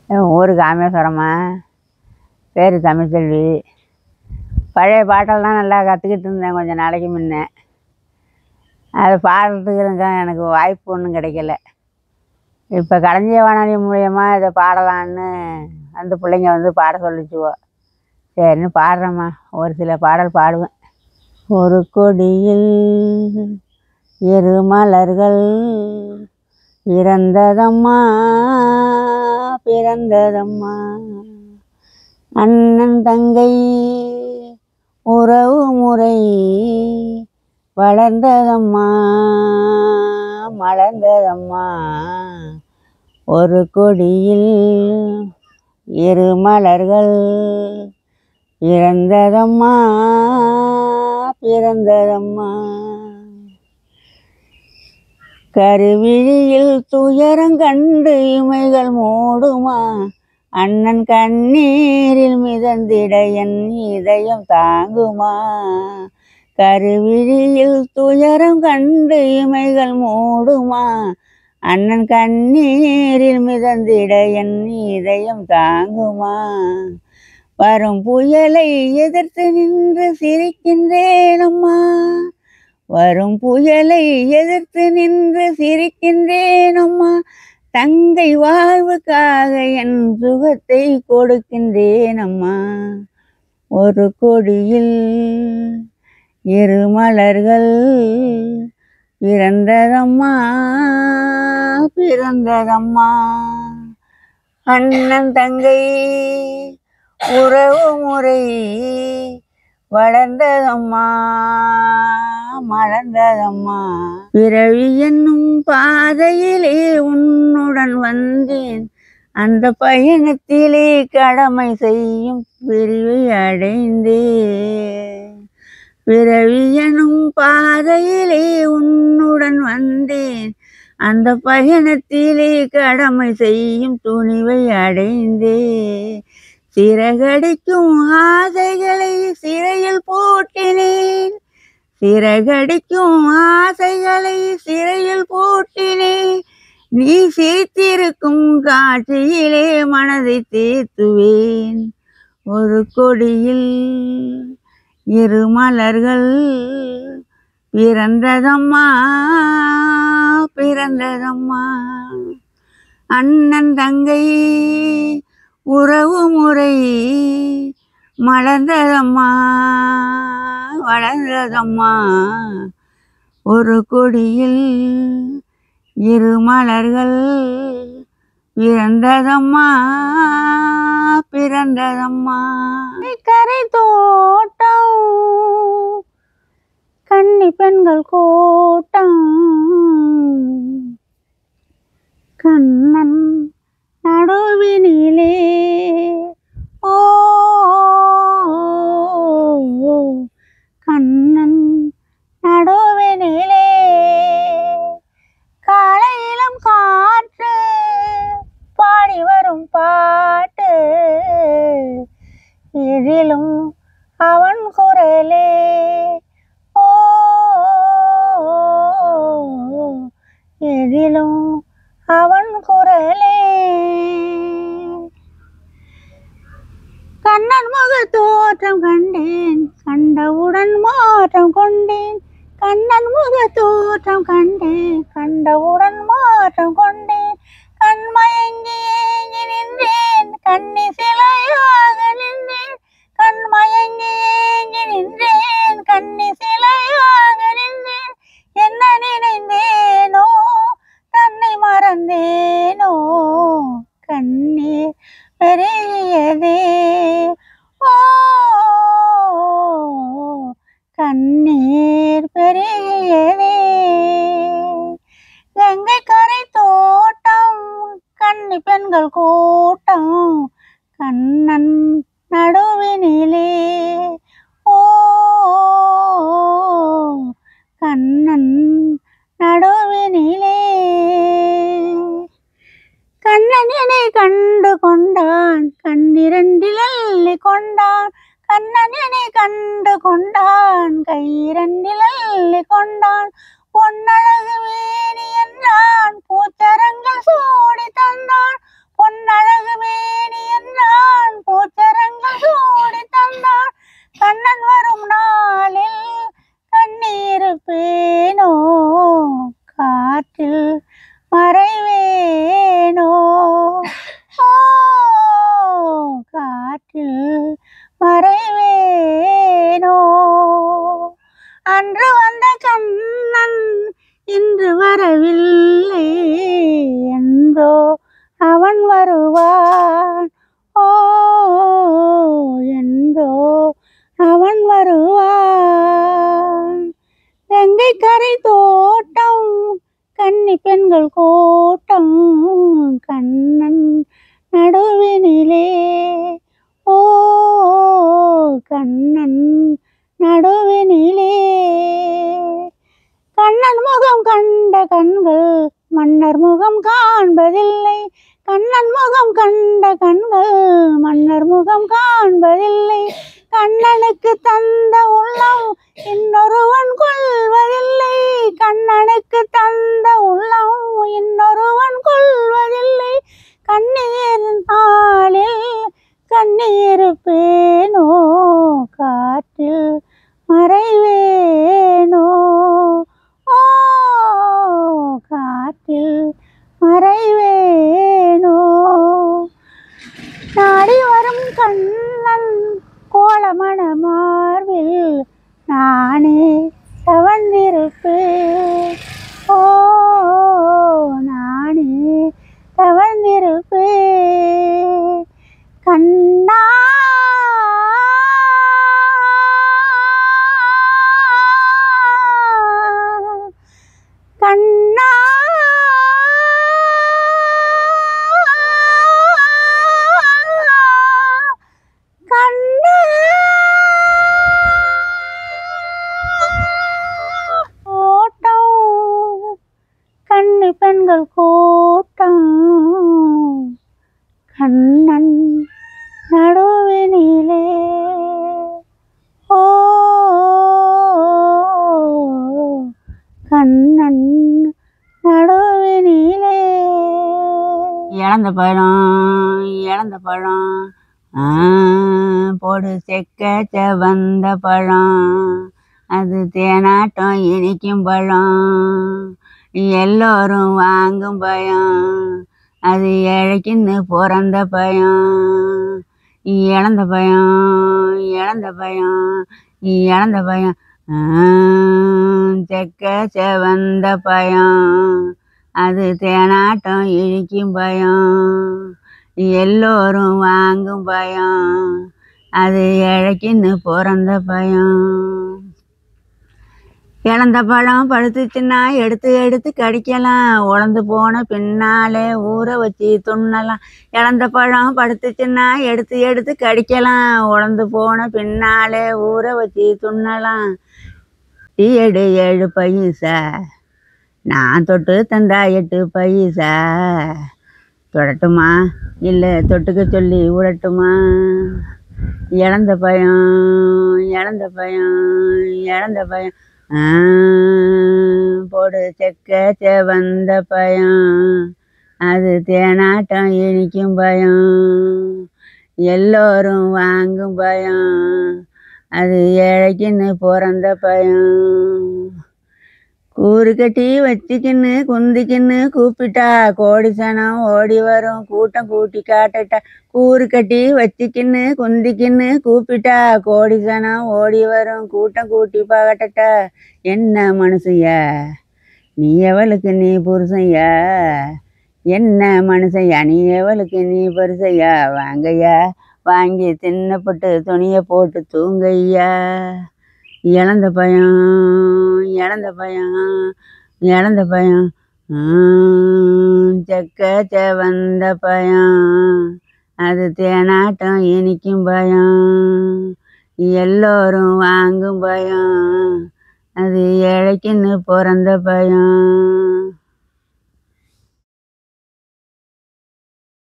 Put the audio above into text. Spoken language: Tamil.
என் ஊர் காமேஸ்வரம்மா, பேர் தமிழ்செல்வி. பழைய பாட்டெல்லாம் நல்லா கற்றுக்கிட்டு இருந்தேன் கொஞ்சம் நாளைக்கு முன்னே. அதை பாடுறதுக்கு எனக்கு வாய்ப்பு ஒன்றும் கிடைக்கல. இப்போ களஞ்சிய வானொலி மூலயமா இதை பாடலான்னு அந்த பிள்ளைங்க வந்து பாட சொல்லிச்சுவோ. சரின்னு பாடுறேம்மா. ஒரு சில பாடல் பாடுவேன். ஒரு கொடியில் இரு மலர்கள் பிறந்ததம்மா பிறந்ததம்மா, அண்ணன் தங்கை உறவு முறை வளர்ந்ததம்மா மலர்ந்ததம்மா. ஒரு கொடியில் இரு மலர்கள் பிறந்ததம்மா பிறந்ததம்மா, கருவிழியில் துயரங்கண்டு இமைகள் மூடுமா, அண்ணன் கண்ணீரில் மிதந்திட என் இதயம் தாங்குமா. கருவிழியில் துயரம் கண்டு இமைகள் மூடுமா, அண்ணன் கண்ணீரில் மிதந்திட என் இதயம் தாங்குமா. வரும் புயலை எதிர்த்து நின்று சிரிக்கின்றேனம்மா, வரும் புயலை எதிர்த்து நின்று சிரிக்கின்றேனம்மா. தங்கை வாழ்வுக்காக என் சுகத்தை கொடுக்கின்றேனம்மா. ஒரு கொடியில் இரு மலர்கள் பிறந்ததம்மா பிறந்ததம்மா, அண்ணன் தங்கை உறவு முறை வளர்ந்ததம்மா மலர்ந்ததம்மா. பிறவி என்னும் பாதையிலே உன்னுடன் வந்தேன், அந்த பயணத்திலே கடமை செய்யும் பிரிவை அடைந்தேன். பிறவி எனும் பாதையிலே உன்னுடன் வந்தேன், அந்த பயணத்திலே கடமை செய்யும் துணிவை அடைந்தேன். சிறகடிக்கும் ஆசைகளை சிறையில் பூட்டினேன், சிறகடிக்கும் ஆசைகளை சிறையில் பூட்டினேன். நீ சிரித்திருக்கும் காட்சியிலே மனதை தேத்துவேன். ஒரு கொடியில் இரு மலர்கள் பிறந்ததம்மா பிறந்ததம்மா, அண்ணன் தங்கை உறவு முறை மலர்ந்ததம்மா வளர்ந்ததம்மா. ஒரு கொடியில் இரு மலர்கள் பிறந்ததம்மா பிறந்ததம்மா. கரை தோட்டம் கன்னி பெண்கள் கூட்டம், கண்ணன் நடுவினிலே ஓ கண்ணன் நடுவினிலே. காலையிலும் காற்று பாடி வரும் பாட்டு, எதிலும் அவன் குரலே ஓ எதிலும் அவன் குரலே. கண்ணன் முக தோற்றம் கண்டேன், கண்டவுடன் மாற்றம் கொண்டேன். கண்ணன் முக தோற்றம் கண்டேன், கண்டவுடன் மாற்றம் கொண்டேன். கண்மயங்கி ஏங்கி நின்றேன், கண்ணி சிலையாக நின்றேன். கண்மயங்கி ஏங்கி நின்றேன், கண்ணி சிலையாக நின்றேன். என்ன நினைந்தேனோ தன்னை மறந்தேனோ, கண்ணீர் பெரியதே ஓ கண்ணீர் பெரியதே. கங்கை கரை தோட்டம் கன்னி பெண்கள் கூட்டம், கண்ணன் நடுவினிலே ஓ கண்ணன் நடுவினிலே. கண்ணன் என்னை கண்டு கொண்டான், கண்ணிரண்டில் அள்ளி கொண்டான். கண்ணன் என்னை கண்டு கொண்டான், கையிரண்டில் அள்ளி கொண்டான். பொன்னழகு மேனி என்றான், பூச்சரங்கள் சூடி தந்தான். பொன்னழகு மேனி என்றான் பூச்சரங்கள் சூடி தந்தான் கண்ணன் வரும் நாளில் கண்ணீருப்பேனோ காற்றில் மறைவேனோ காற்றில் மறைவேனோ அன்று வந்த கண்ணன் இன்று வரவில்லை என்றோ அவன் வருவான் என்றோ அவன் வருவான் கங்கை கரை தோட்டம் கன்னி பெண்கள் கூட்டம் கண்ணன் நடுவினிலே கண்ணன் நடுவினிலே கண்ணன் முகம் கண்ட கண்கள் மன்னர் முகம் காண்பதில்லை கண்ணன் முகம் கண்ட கண்கள் மன்னர் முகம் காண்பதில்லை கண்ணனுக்கு தந்த உள்ளம் இன்னொருவன் கொள்வதில்லை கண்ணனுக்கு தந்த உள்ளம் இன்னொருவன் கொள்வதில்லை கண்ணீர் நாளில் கண்ணீருப்பேனோ காற்றில் மறைவேனோ காற்றில் மறைவேனோ நாடி வரும் கண்ணன் கோலமண மார்பில் நானே தவழ்ந்திருப்பேன் நானே தவழ்ந்திருப்பேன் கண்ணா கண்ணா கண்ணா ஓட்டம் கன்னி பெண்கள் கூட்டம் கண்ணன் நடுவினிலே கண்ணன் நடுவினிலே இழந்த பழம் போடு செக்க செவந்த பழம் அது தேனாட்டம் இனிக்கும் பழம் எல்லோரும் வாங்கும் பயம் அது ஏழைக்குன்னு பிறந்த பயம் இழந்த பயம் செக்க செவந்த பயம் அது தேனாட்டம் இழிக்கும் பயம் எல்லோரும் வாங்கும் பயம் அது ஏழைக்குன்னு பிறந்த பயம் இழந்த பழம் பழுத்துச்சுன்னா எடுத்து கடிக்கலாம் உலர்ந்து போன பின்னாலே ஊற வச்சு துண்ணலாம் இழந்த பழம் பழுத்துச்சுன்னா எடுத்து கடிக்கலாம் உலர்ந்து போன பின்னாலே ஊற வச்சு துண்ணலாம் டீ எடு 7 பைசா நான் தொட்டு தந்தா 8 பைசா தொடட்டுமா இல்லை தொட்டுக்க சொல்லி விடட்டுமா இழந்த பயம் போடு செக்க செவந்த பயம் அது தேனாட்டம் இனிக்கும் பயம் எல்லோரும் வாங்கும் பயம் அது ஏழைக்குன்னு பிறந்த பயம் கூறு கட்டி வச்சுக்கின்னு குந்திக்கின்னு கூப்பிட்டா கோடி சனம் ஓடி வரும் கூட்டம் கூட்டி காட்டட்டா கூறு கட்டி வச்சுக்கின்னு குந்திக்கின்னு கூப்பிட்டா கோடி சனம் ஓடி வரும் கூட்டம் கூட்டி காட்டட்டா என்ன மனுஷையா நீ எவளுக்கு நீ புருஷையா என்ன மனுஷையா நீ எவளுக்கு நீ பரிசையா வாங்கய்யா வாங்கி தின்னப்பட்டு துணியை போட்டு தூங்கையா இழந்த பயம் செக்க செவந்த பயம் அது தேனாட்டம் இனிக்கும் பயம் எல்லோரும் வாங்கும் பயம் அது ஏழைக்குன்னு பிறந்த பயம்